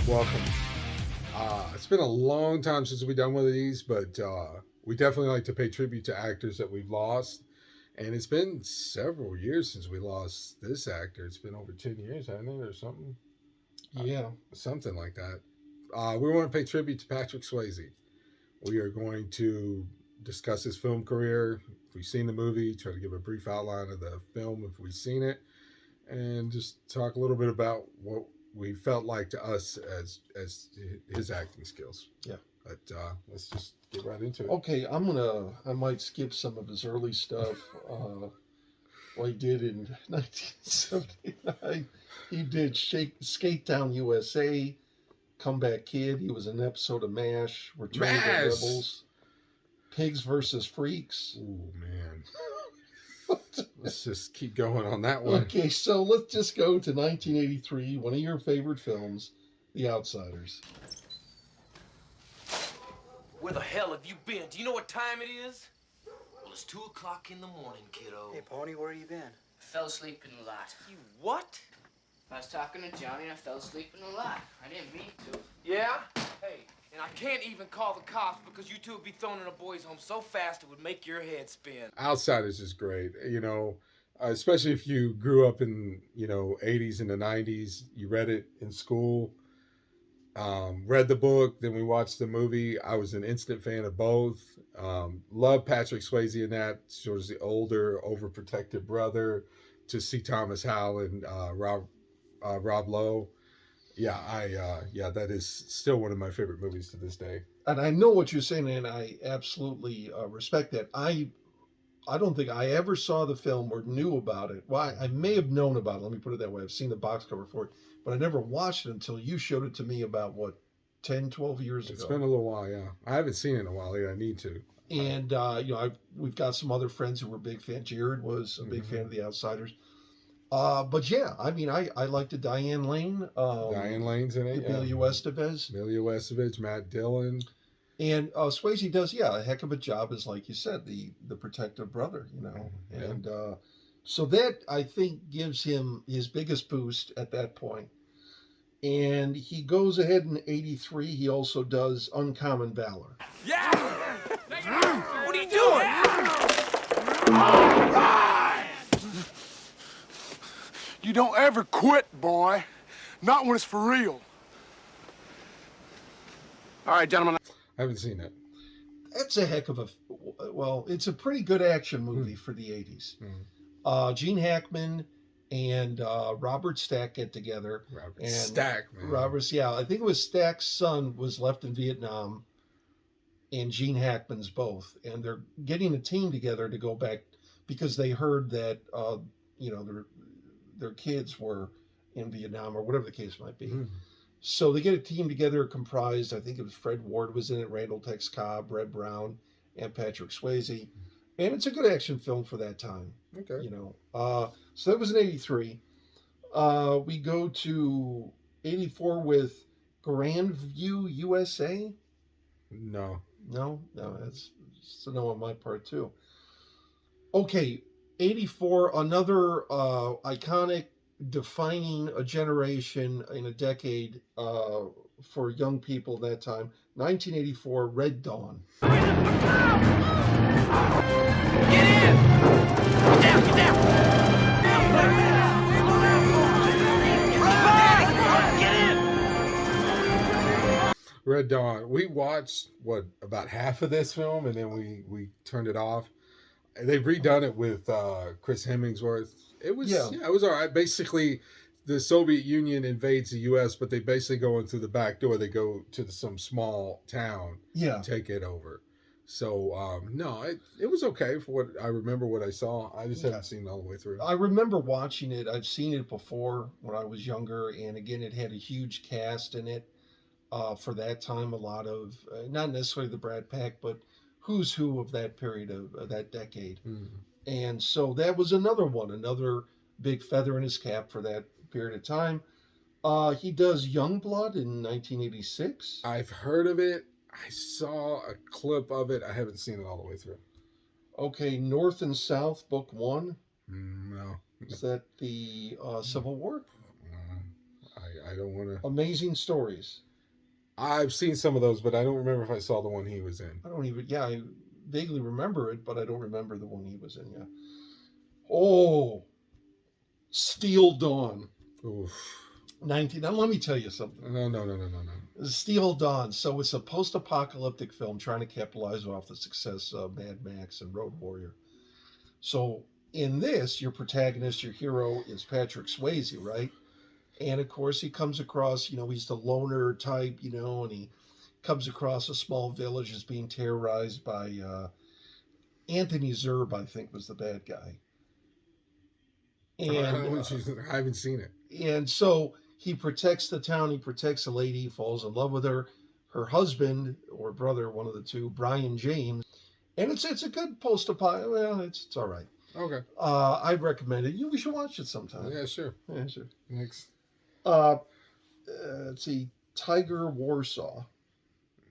Welcome. It's been a long time since we've done one of these, but we definitely like to pay tribute to actors that we've lost. And it's been several years since we lost this actor. It's been over 10 years, hasn't it, or something? Yeah. Something like that. We want to pay tribute to Patrick Swayze. We are going to discuss his film career. If we've seen the movie, try to give a brief outline of the film if we've seen it, and just talk a little bit about what we felt like to us as his acting skills. Yeah. But let's just get right into it. Okay, I might skip some of his early stuff. What he did in 1979. He did Skate Down USA, Comeback Kid. He was in an episode of MASH, Return of the Rebels, Pigs versus Freaks. Ooh, man. Let's just keep going on that one. Okay, so let's just go to 1983, one of your favorite films, The Outsiders. Where the hell have you been? Do you know what time it is? Well, it's 2 o'clock in the morning, kiddo. Hey, Pony, where you been? Fell asleep in the lot. You what? I was talking to Johnny and I fell asleep in the lot. I didn't mean to. Yeah? Hey, and I can't even call the cops because you two would be thrown in a boys' home so fast it would make your head spin. Outsiders is great. Especially if you grew up in, 80s and the 90s, you read it in school, read the book, then we watched the movie. I was an instant fan of both. Love Patrick Swayze in that, sort of the older, overprotective brother to C. Thomas Howell and Rob Lowe. Yeah, that is still one of my favorite movies to this day. And I know what you're saying, and I absolutely respect that. I don't think I ever saw the film or knew about it. Well, I may have known about it. Let me put it that way. I've seen the box cover for it, but I never watched it until you showed it to me about, 10, 12 years ago. It's been a little while, yeah. I haven't seen it in a while yet. I need to. And, we've got some other friends who were big fans. Jared was a big fan of The Outsiders. But yeah, I mean, I liked Diane Lane. Diane Lane's in it. Emilio Estevez. Emilio Estevez, Matt Dillon. And Swayze does, a heck of a job as, like you said, the protective brother, Yeah. And so that, I think, gives him his biggest boost at that point. And he goes ahead in 83. He also does Uncommon Valor. Yeah! What are you doing? All right! You don't ever quit, boy. Not when it's for real. All right, gentlemen. I haven't seen it. That's a heck of it's a pretty good action movie for the 80s. Gene Hackman and Robert Stack get together. Robert Stack, man. I think it was Stack's son was left in Vietnam, and Gene Hackman's both. And they're getting a team together to go back because they heard that, their kids were in Vietnam or whatever the case might be. So they get a team together comprised, I think it was Fred Ward was in it, Randall Tex Cobb, Red Brown, and Patrick Swayze. And it's a good action film for that time. Okay. So that was in 83. We go to 84 with Grandview, USA. No, that's a no on my part too. Okay, 84, another iconic, defining a generation in a decade for young people that time. 1984, Red Dawn. Get in! Get down! Red Dawn. We watched about half of this film, and then we turned it off. They've redone it with Chris Hemsworth. It was it was all right. Basically, the Soviet Union invades the U.S., but they basically go in through the back door. They go to some small town, and take it over. So it was okay for what I remember. What I saw, I just haven't seen it all the way through. I remember watching it. I've seen it before when I was younger, and again, it had a huge cast in it. For that time, a lot of not necessarily the Brad Pack, but who's who of that period of that decade. And so that was another big feather in his cap for that period of time. He does Youngblood in 1986. I've heard of it. I saw a clip of it. I haven't seen it all the way through. Okay, North and South, Book 1. No. Is that the Civil War? I don't want to. Amazing Stories. I've seen some of those, but I don't remember if I saw the one he was in. I don't even. Yeah, I vaguely remember it, but I don't remember the one he was in. Yeah. Oh, Steel Dawn. Oof. 19. Now let me tell you something. No. Steel Dawn. So it's a post-apocalyptic film trying to capitalize off the success of Mad Max and Road Warrior. So in this, your protagonist, your hero, is Patrick Swayze, right? And of course, he comes across, he's the loner type, and he comes across a small village that's being terrorized by Anthony Zerbe, I think, was the bad guy. And I haven't seen it. And so he protects the town. He protects a lady. He falls in love with her. Her husband or brother, one of the two, Brian James. And it's a good post-apocalyptic. Well, it's all right. Okay. I'd recommend it. We should watch it sometime. Yeah, sure. Yeah, sure. Next. Let's see. Tiger Warsaw.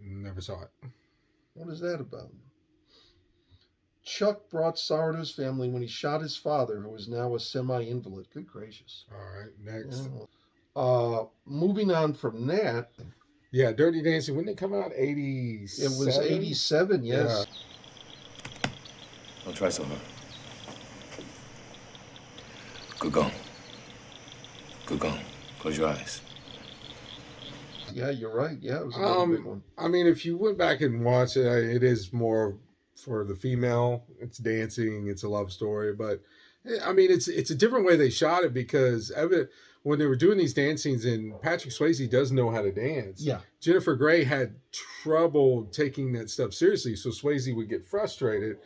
Never saw it. What is that about? Chuck brought sorrow to his family when he shot his father, who is now a semi-invalid. Good gracious. All right, next. Yeah. Moving on from that. Yeah, Dirty Dancing. When did it come out? 87? It was 87, yes. Yeah. Don't try so hard. Good going. Good going. Close your eyes. Yeah, you're right. Yeah, it was another big one. I mean, if you went back and watched it, it is more for the female. It's dancing. It's a love story. But, I mean, it's a different way they shot it because when they were doing these dance scenes, and Patrick Swayze does know how to dance. Yeah. Jennifer Grey had trouble taking that stuff seriously, so Swayze would get frustrated.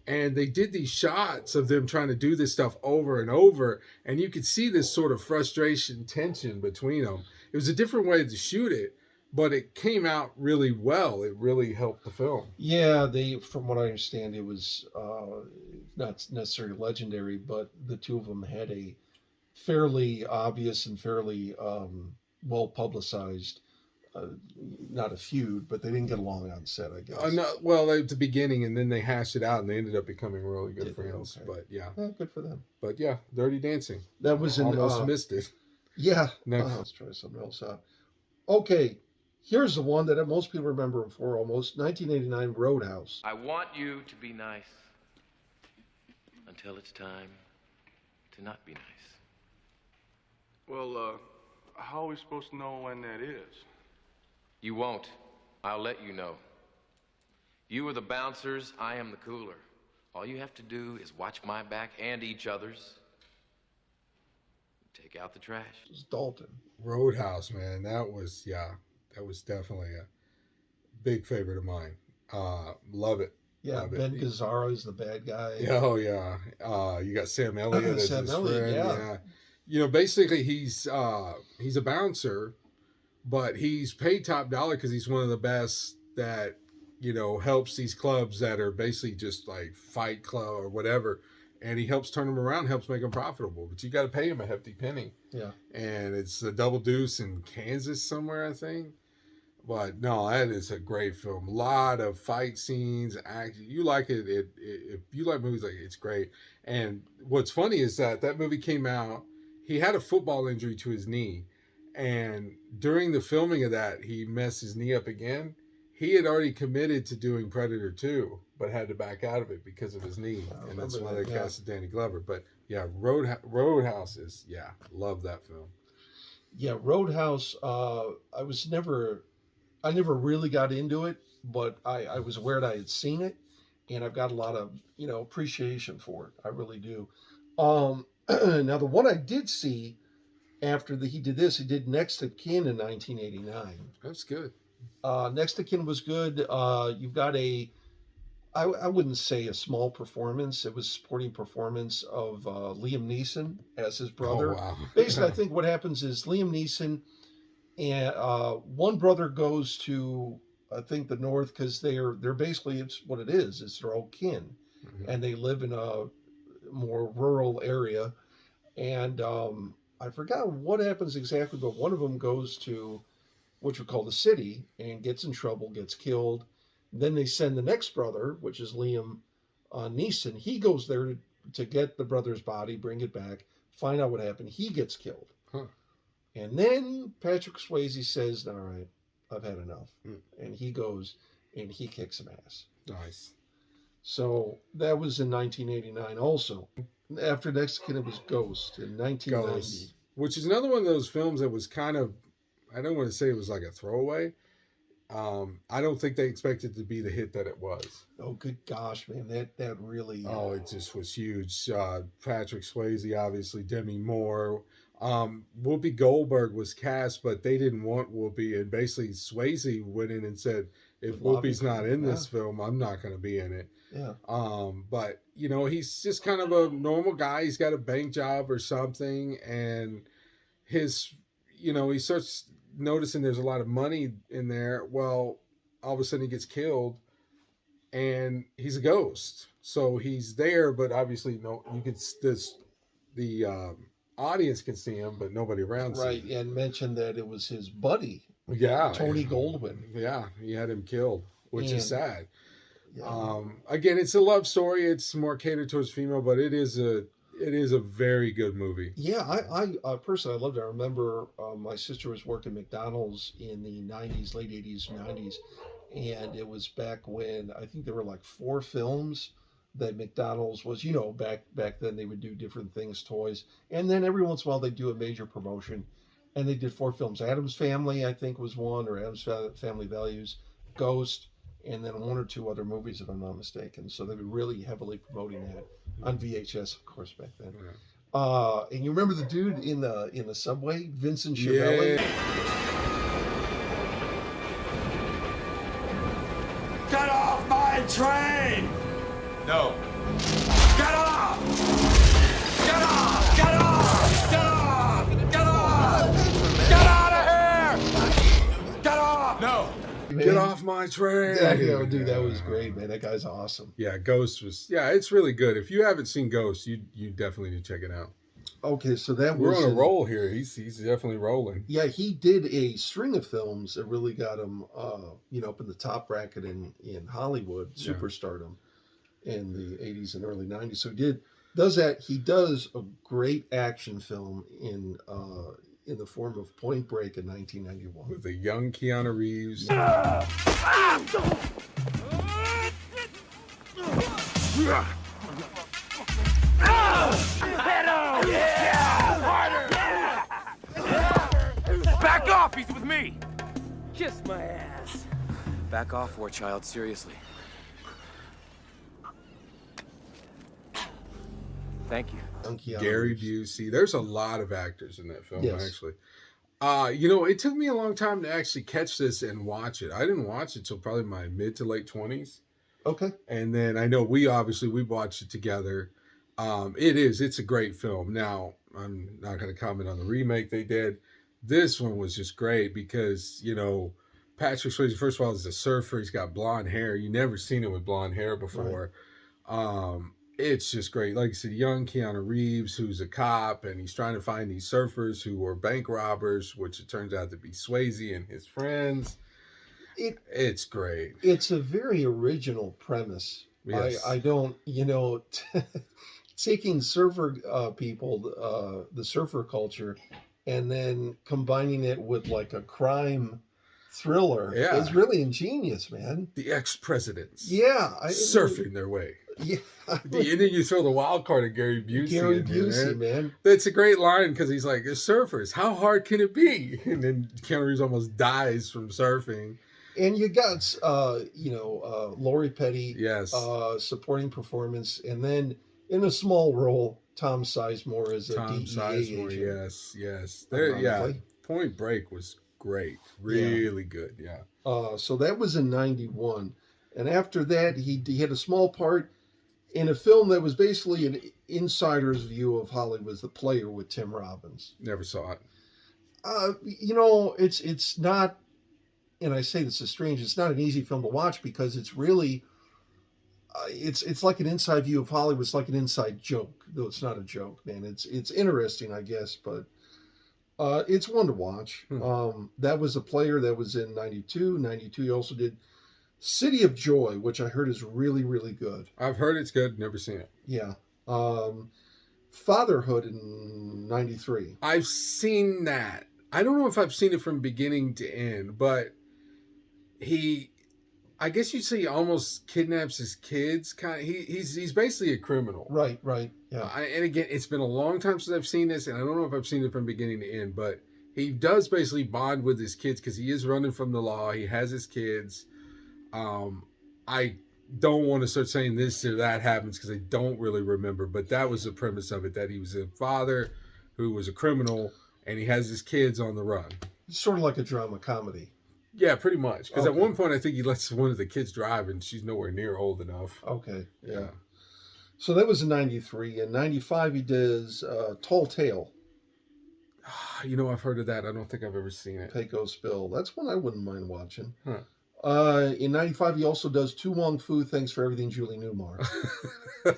And they did these shots of them trying to do this stuff over and over, and you could see this sort of frustration, tension between them. It was a different way to shoot it, but it came out really well. It really helped the film. Yeah, from what I understand, it was not necessarily legendary, but the two of them had a fairly obvious and fairly well publicized, not a feud, but they didn't get along on set, I guess. No, well, at the beginning, and then they hashed it out, and they ended up becoming really good friends. Okay. But yeah, good for them. But yeah, Dirty Dancing. That was in almost missed it. Yeah. Next. Let's try something else out. Okay, here's the one that most people remember him for almost. 1989 Roadhouse. I want you to be nice until it's time to not be nice. Well, how are we supposed to know when that is? You won't. I'll let you know. You are the bouncers, I am the cooler. All you have to do is watch my back and each other's. Take out the trash. It's Dalton. Roadhouse, man. That was definitely a big favorite of mine. Love it. Yeah, Love Ben it. Gazzara is the bad guy. Oh, yeah. You got Sam Elliott as Sam his Elliott, friend. yeah. Basically he's a bouncer, but he's paid top dollar because he's one of the best that, helps these clubs that are basically just like Fight Club or whatever. And he helps turn them around, helps make them profitable. But you got to pay him a hefty penny. Yeah. And it's a Double Deuce in Kansas somewhere, I think. But no, that is a great film. A lot of fight scenes, action. You like it. If you like movies like it, it's great. And what's funny is that movie came out. He had a football injury to his knee. And during the filming of that, he messed his knee up again. He had already committed to doing Predator 2, but had to back out of it because of his knee. And that's why they casted Danny Glover. But yeah, Roadhouse is, love that film. Yeah, Roadhouse, I never really got into it, but I was aware that I had seen it, and I've got a lot of, appreciation for it. I really do. Now, the one I did see after he did this, he did Next of Kin in 1989. That's good. Next of Kin was good. You've got I wouldn't say a small performance. It was a supporting performance of Liam Neeson as his brother. Oh, wow. Basically, I think what happens is Liam Neeson and one brother goes to, I think, the north because they're basically, it's what it is. It's their old kin. Mm-hmm. And they live in a more rural area. And I forgot what happens exactly, but one of them goes to what you call the city and gets in trouble, gets killed. Then they send the next brother, which is Liam Neeson. He goes there to get the brother's body, bring it back, find out what happened. He gets killed. Huh. And then Patrick Swayze says, all right, I've had enough. Mm. And he goes and he kicks some ass. Nice. So that was in 1989 also. After next kid, it was Ghost in 1990. Ghost, which is another one of those films that was kind of, I don't want to say it was like a throwaway. I don't think they expected to be the hit that it was. Oh, good gosh, man. That really... Oh, it just was huge. Patrick Swayze, obviously, Demi Moore. Whoopi Goldberg was cast, but they didn't want Whoopi. And basically, Swayze went in and said, if Whoopi's not in this film, I'm not going to be in it. Yeah. But, you know, he's just kind of a normal guy. He's got a bank job or something. And he starts noticing there's a lot of money in there. Well, all of a sudden he gets killed and he's a ghost. So he's there, but obviously the audience can see him, but nobody around Right, sees him. and mentioned that it was his buddy, Yeah. Tony Goldwyn. Yeah, he had him killed, which is sad. Yeah. Again, it's a love story. It's more catered towards female, but it is a very good movie. Yeah, I personally, I loved it. I remember my sister was working McDonald's in the 90s, late 80s, 90s, and it was back when I think there were like 4 films that McDonald's was, back then they would do different things, toys, and then every once in a while they'd do a major promotion, and they did 4 films. Addams Family, I think, was one, or Addams Family Values, Ghost, and then 1 or 2 other movies, if I'm not mistaken. So they were really heavily promoting that on VHS, of course, back then. Yeah. And you remember the dude in the subway, Vincent Schiavelli? Yeah. Get off my train! No. Get off! Get off! Get off! Get off! Get off! Get out of here! Get off! No. Man, Get off my train. Yeah, dude, that was great, man. That guy's awesome. Yeah, Ghost was, it's really good. If you haven't seen Ghost, you definitely need to check it out. Okay, so that We're was on a roll here. He's definitely rolling. Yeah, he did a string of films that really got him, up in the top bracket in Hollywood, superstardom in the 80s and early 90s. So he does a great action film in the form of Point Break in 1991. With a young Keanu Reeves. Back off! He's with me! Kiss my ass. Back off, war child, seriously. Thank you. Young Keanu Gary Reeves. Busey. There's a lot of actors in that film, Yes. actually. It took me a long time to actually catch this and watch it. I didn't watch it till probably my mid to late 20s. Okay. And then I know we watched it together. It's a great film. Now, I'm not going to comment on the remake they did. This one was just great because, Patrick Swayze, first of all, is a surfer. He's got blonde hair. You never seen him with blonde hair before. Right. It's just great. Like I said, young Keanu Reeves, who's a cop, and he's trying to find these surfers who were bank robbers, which it turns out to be Swayze and his friends. It's great. It's a very original premise. Yes. I don't, taking surfer people, the surfer culture, and then combining it with like a crime thriller. Yeah. It's really ingenious, man. The ex-presidents. Yeah. Surfing their way. Yeah. And then you throw the wild card at Gary Busey. Gary in there, Busey, man. That's a great line because he's like, "It's surfers. How hard can it be?" And then Keanu Reeves almost dies from surfing. And you got, Lori Petty, Yes. supporting performance, and then in a small role, Tom Sizemore as a DEA agent. Yes. Ironically. Point Break was great. Really good, yeah. So that was in 91. And after that, he had a small part in a film that was basically an insider's view of Hollywood, The Player with Tim Robbins. Never saw it. It's not, and I say this is strange, it's not an easy film to watch because it's really, it's like an inside view of Hollywood. It's like an inside joke, though it's not a joke, man. It's interesting, I guess, but it's one to watch. That was a Player that was in 92. 92, he also did City of Joy, which I heard is really, really good. I've heard it's good. Never seen it. Yeah. Fatherhood in 93. I've seen that. I don't know if I've seen it from beginning to end, but I guess you'd say he almost kidnaps his kids. He's basically a criminal. Right, yeah. And again, it's been a long time since I've seen this, and I don't know if I've seen it from beginning to end, but he does basically bond with his kids because he is running from the law. He has his kids. I don't want to start saying this or that happens because I don't really remember, but that was the premise of it, that he was a father who was a criminal and he has his kids on the run. It's sort of like a drama comedy. Yeah, pretty much. Because Okay. at one point I think he lets one of the kids drive and she's nowhere near old enough. Okay, Yeah. So that was in 93. In 95, he does Tall Tale, You know, I've heard of that. I don't think I've ever seen it. Pecos Spill. That's one I wouldn't mind watching. Huh. In 95, he also does Tu Wong Fu, Thanks for Everything, Julie Newmar.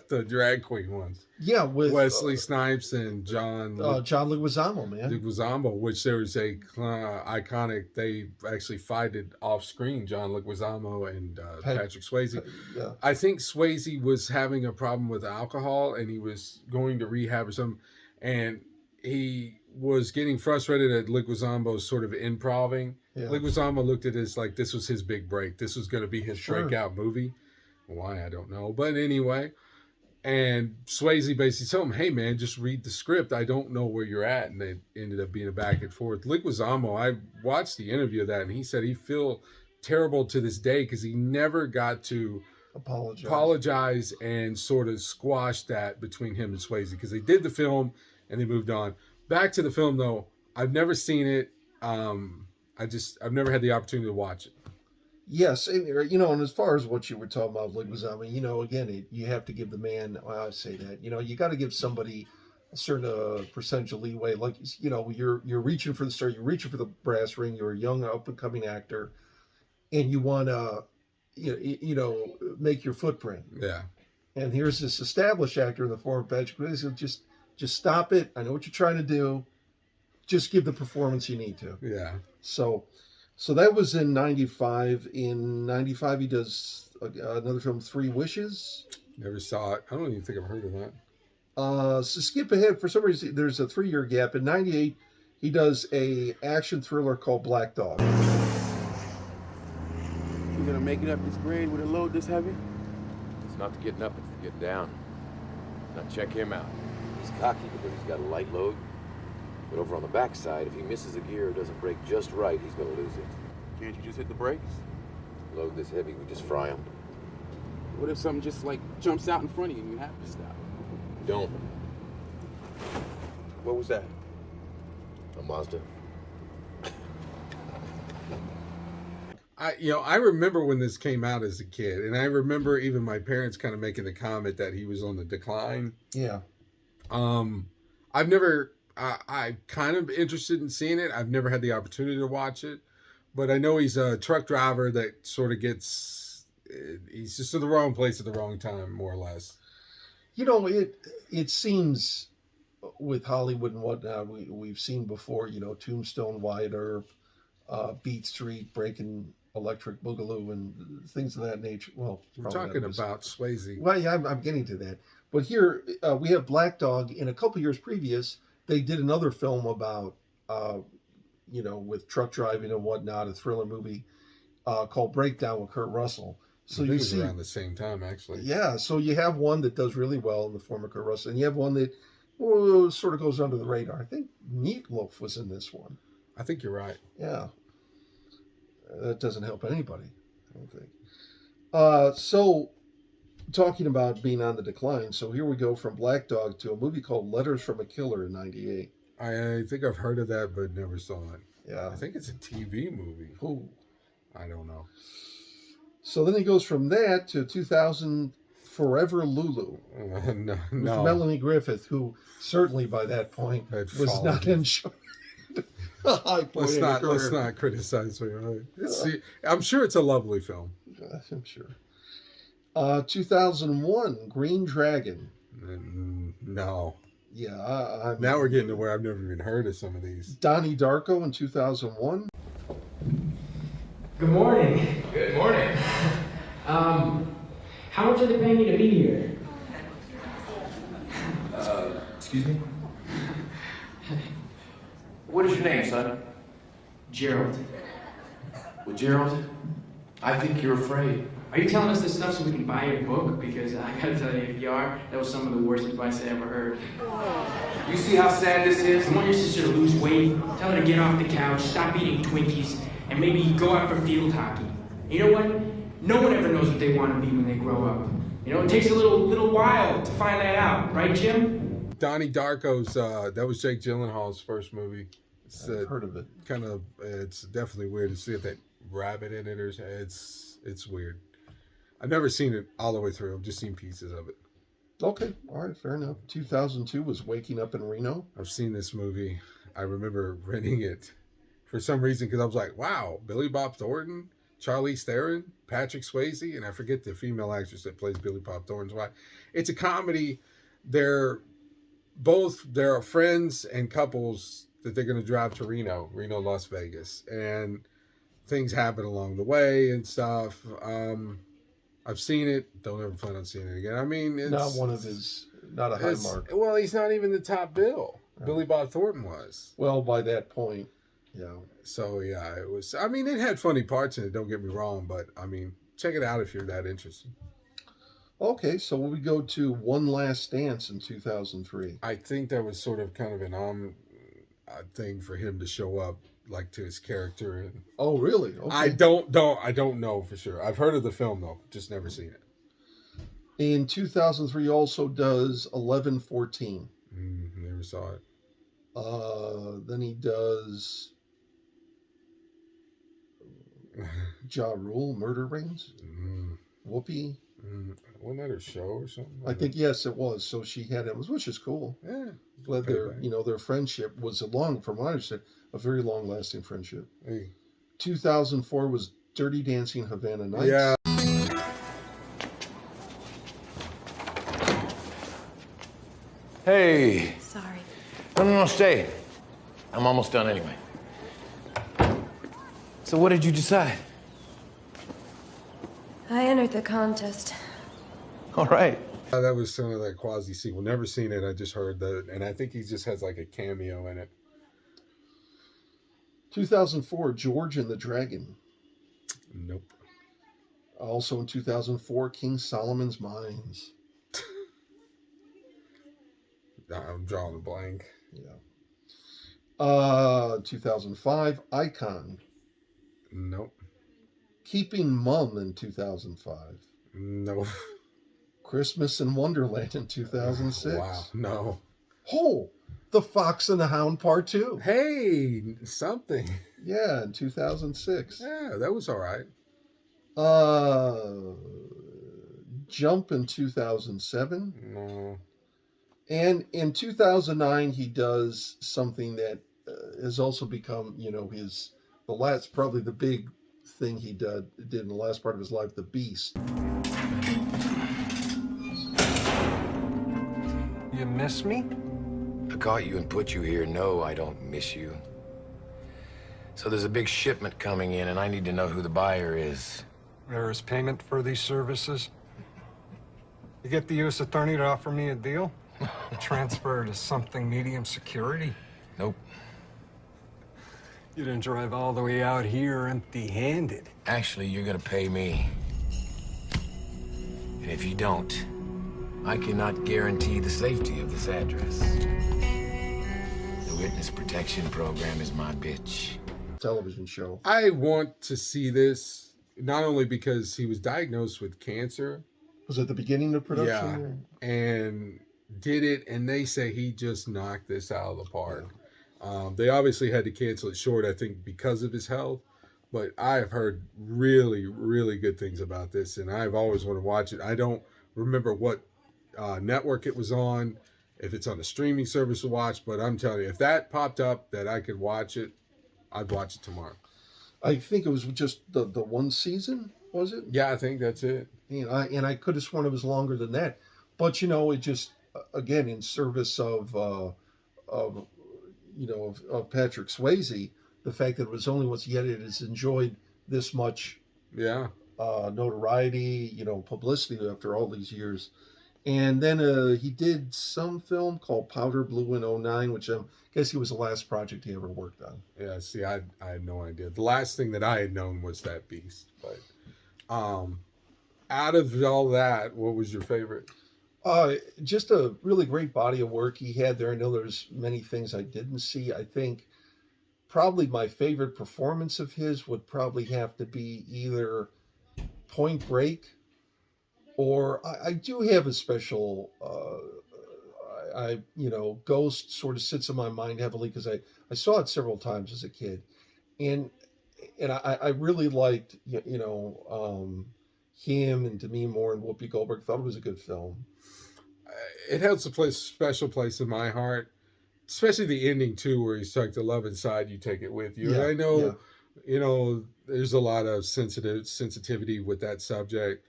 The drag queen ones. Yeah, with Wesley Snipes and John John Leguizamo, man. Leguizamo, which there was a iconic, they actually fighted off screen, John Leguizamo and Patrick Swayze. Yeah. I think Swayze was having a problem with alcohol and he was going to rehab or something, and he was getting frustrated at Leguizamo's sort of improving. Yeah. Leguizamo looked at it as like this was his big break. This was going to be his Sure. breakout movie. Why, I don't know. But anyway, and Swayze basically told him, hey, man, just read the script. I don't know where you're at. And it ended up being a back and forth. Leguizamo, I watched the interview of that, and he said he feel terrible to this day because he never got to apologize and sort of squash that between him and Swayze, because they did the film and they moved on. Back to the film, though, I've never seen it. I've never had the opportunity to watch it. Yes, and and as far as what you were talking about, Leguizamo, again, you have to give the man. Well, I say that, you got to give somebody a certain percentage of leeway. Like, you're reaching for the star, you're reaching for the brass ring. You're a young up and coming actor, and you want to, make your footprint. Yeah. And here's this established actor in the form of Patrick Swayze. Just stop it. I know what you're trying to do. Just give the performance you need to. Yeah. So that was in 95. In 95, he does another film, Three Wishes. Never saw it. I don't even think I've heard of that. So skip ahead. For some reason, there's a 3-year gap. In 98, he does a action thriller called Black Dog. You gonna make it up this grade with a load this heavy? It's not the getting up, it's the getting down. Now check him out. He's cocky because he's got a light load. But over on the backside, if he misses a gear or doesn't brake just right, he's gonna lose it. Can't you just hit the brakes? Load this heavy, we just fry him. What if something just like jumps out in front of you and you have to stop? Don't. What was that? A Mazda. I remember when this came out as a kid, and I remember even my parents kind of making the comment that he was on the decline. Yeah. I've never, I'm kind of interested in seeing it. I've never had the opportunity to watch it, but I know he's a truck driver that sort of he's just in the wrong place at the wrong time, more or less. It seems with Hollywood and whatnot, we've seen before, Tombstone, Wyatt Earp, Beat Street, Breaking Electric Boogaloo, and things of that nature. Well, we're talking about Swayze. Well, yeah, I'm getting to that. But here we have Black Dog. In a couple years previous, they did another film about, with truck driving and whatnot, a thriller movie called Breakdown with Kurt Russell. So I think you it was see, around the same time, actually. yeah. So you have one that does really well in the form of Kurt Russell, and you have one that sort of goes under the radar. I think Meatloaf was in this one. I think you're right. Yeah. That doesn't help anybody, I don't think. So, talking about being on the decline, so here we go from Black Dog to a movie called Letters from a Killer in 98. I think I've heard of that, but never saw it. Yeah. I think it's a TV movie. Ooh. I don't know. So then he goes from that to 2000 Forever Lulu. No. With Melanie Griffith, who certainly by that point was not enjoying a high point Let's not criticize her. I'm sure it's a lovely film. I'm sure. 2001, Green Dragon. No. Yeah. Now we're getting to where I've never even heard of some of these. Donnie Darko in 2001. Good morning. Good morning. How much are they paying you to be here? Excuse me? What is your name, son? Gerald. Well, Gerald, I think you're afraid. Are you telling us this stuff so we can buy your book? Because I gotta tell you, if you are, that was some of the worst advice I ever heard. You see how sad this is? I want your sister to lose weight, tell her to get off the couch, stop eating Twinkies, and maybe go out for field hockey. You know what? No one ever knows what they want to be when they grow up. You know, it takes a little while to find that out, right, Jim? Donnie Darko's, that was Jake Gyllenhaal's first movie. I've heard of it. It's definitely weird to see that rabbit in it. It's weird. I've never seen it all the way through. I've just seen pieces of it. Okay, all right, fair enough. 2002 was Waking Up in Reno. I've seen this movie. I remember renting it for some reason because I was like, wow, Billy Bob Thornton, Charlize Theron, Patrick Swayze, and I forget the female actress that plays Billy Bob Thornton's wife. It's a comedy. They're friends and couples that they're going to drive to Reno, Las Vegas, and things happen along the way and stuff. I've seen it. Don't ever plan on seeing it again. I mean, it's not a high mark. Well, he's not even the top bill. Right. Billy Bob Thornton was. Well, by that point, yeah. So, yeah, it was. I mean, it had funny parts in it, don't get me wrong, but, I mean, check it out if you're that interested. Okay, so we go to One Last Dance in 2003. I think that was sort of kind of an thing for him to show up, like, to his character. And oh, really? Okay. I don't know for sure. I've heard of the film, though, just never seen it. In 2003, also does 11-14. Never saw it. Then he does Ja Rule, Murder Rings. Whoopi. Wasn't that her show or something? I think, yes, it was. So she had him, which is cool. Yeah. Glad their friendship was from what I understand, a very long-lasting friendship. Hey. 2004 was Dirty Dancing Havana Nights. Yeah. Hey. Sorry. No, stay. I'm almost done anyway. So what did you decide? I entered the contest. All right. That was some of that quasi sequel. Never seen it. I just heard that, and I think he just has like a cameo in it. 2004, George and the Dragon. Nope. Also in 2004, King Solomon's Mines. I'm drawing a blank. Yeah. 2005, Icon. Nope. Keeping Mum in 2005. No. Christmas in Wonderland in 2006. Wow. No. Oh, The Fox and the Hound Part 2. Hey, something. Yeah, in 2006. Yeah, that was all right. Jump in 2007. No. And in 2009, he does something that has also become, probably the big thing he did in the last part of his life, The Beast. You miss me? I caught you and put you here. No, I don't miss you. So there's a big shipment coming in, and I need to know who the buyer is. There is payment for these services. You get the U.S. attorney to offer me a deal? Transfer to something medium security? Nope. You didn't drive all the way out here empty-handed. Actually, you're gonna pay me. And if you don't, I cannot guarantee the safety of this address. The witness protection program is my bitch. Television show. I want to see this, not only because he was diagnosed with cancer. Was it the beginning of production? Yeah, and did it, and they say he just knocked this out of the park. Yeah. They obviously had to cancel it short, I think, because of his health. But I've heard really, really good things about this, and I've always wanted to watch it. I don't remember what network it was on, if it's on a streaming service to watch, but I'm telling you, if that popped up that I could watch it, I'd watch it tomorrow. I think it was just the one season, was it? Yeah, I think that's it. And I could have sworn it was longer than that. But, it just, again, in service of Patrick Swayze, the fact that it was only once yet it has enjoyed this much notoriety, publicity after all these years. And then he did some film called Powder Blue in '09, which I guess he was the last project he ever worked on. Yeah, see, I had no idea. The last thing that I had known was that Beast. But out of all that, what was your favorite? Just a really great body of work he had there. I know there's many things I didn't see. I think probably my favorite performance of his would probably have to be either Point Break, or I do have a special. Ghost sort of sits in my mind heavily because I saw it several times as a kid, and I really liked him and Demi Moore and Whoopi Goldberg. Thought it was a good film. It holds a special place in my heart, especially the ending too, where he's like, "The love inside you, take it with you." Yeah, And I know, yeah. there's a lot of sensitivity with that subject.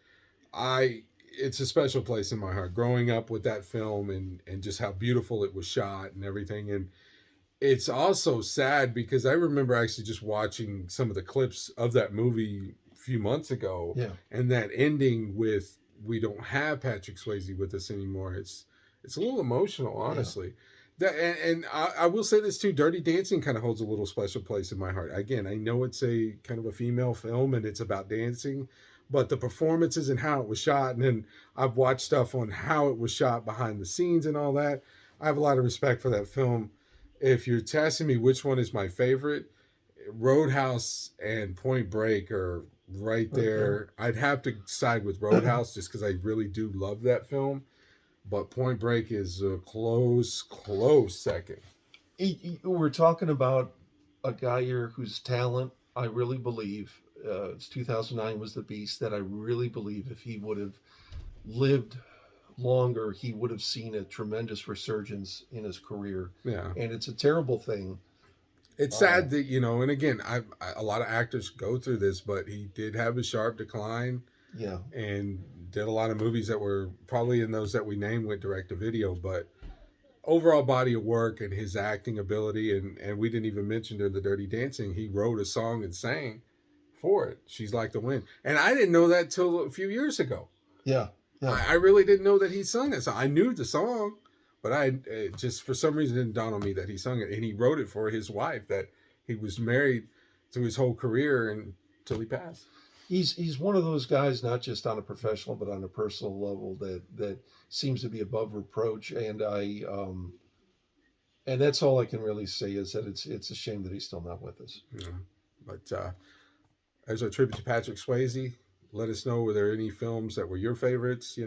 It's a special place in my heart. Growing up with that film and just how beautiful it was shot and everything, and it's also sad because I remember actually just watching some of the clips of that movie a few months ago, Yeah. and that ending with we don't have Patrick Swayze with us anymore. It's a little emotional, honestly. That and I will say this too. Dirty Dancing kind of holds a little special place in my heart. Again, I know it's a kind of a female film and it's about dancing, but the performances and how it was shot, and then I've watched stuff on how it was shot behind the scenes and all that. I have a lot of respect for that film. If you're asking me which one is my favorite, Roadhouse and Point Break are right there. I'd have to side with Roadhouse just because I really do love that film, but Point Break is a close second. We're talking about a guy here whose talent I really believe, it's 2009 was The Beast, that I really believe if he would have lived longer, he would have seen a tremendous resurgence in his career. Yeah. And it's a terrible thing. It's sad that, and again, a lot of actors go through this, but he did have a sharp decline. Yeah. And did a lot of movies that were probably in those that we named with direct to video, but overall body of work and his acting ability, and we didn't even mention during the Dirty Dancing, he wrote a song and sang for it. She's Like the Wind. And I didn't know that till a few years ago. Yeah. Yeah. I really didn't know that he sung that song. I knew the song, but it just for some reason didn't dawn on me that he sung it. And he wrote it for his wife that he was married to his whole career until he passed. He's one of those guys, not just on a professional but on a personal level, that seems to be above reproach. And and that's all I can really say is that it's a shame that he's still not with us. Yeah. But as a tribute to Patrick Swayze, let us know, were there any films that were your favorites?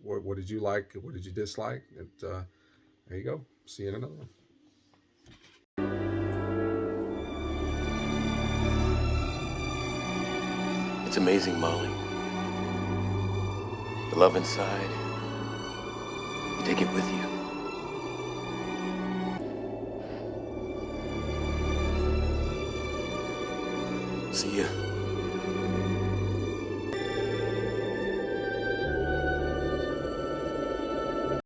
What did you like? What did you dislike? And there you go. See you in another one. It's amazing, Molly. The love inside, you take it with you. See ya.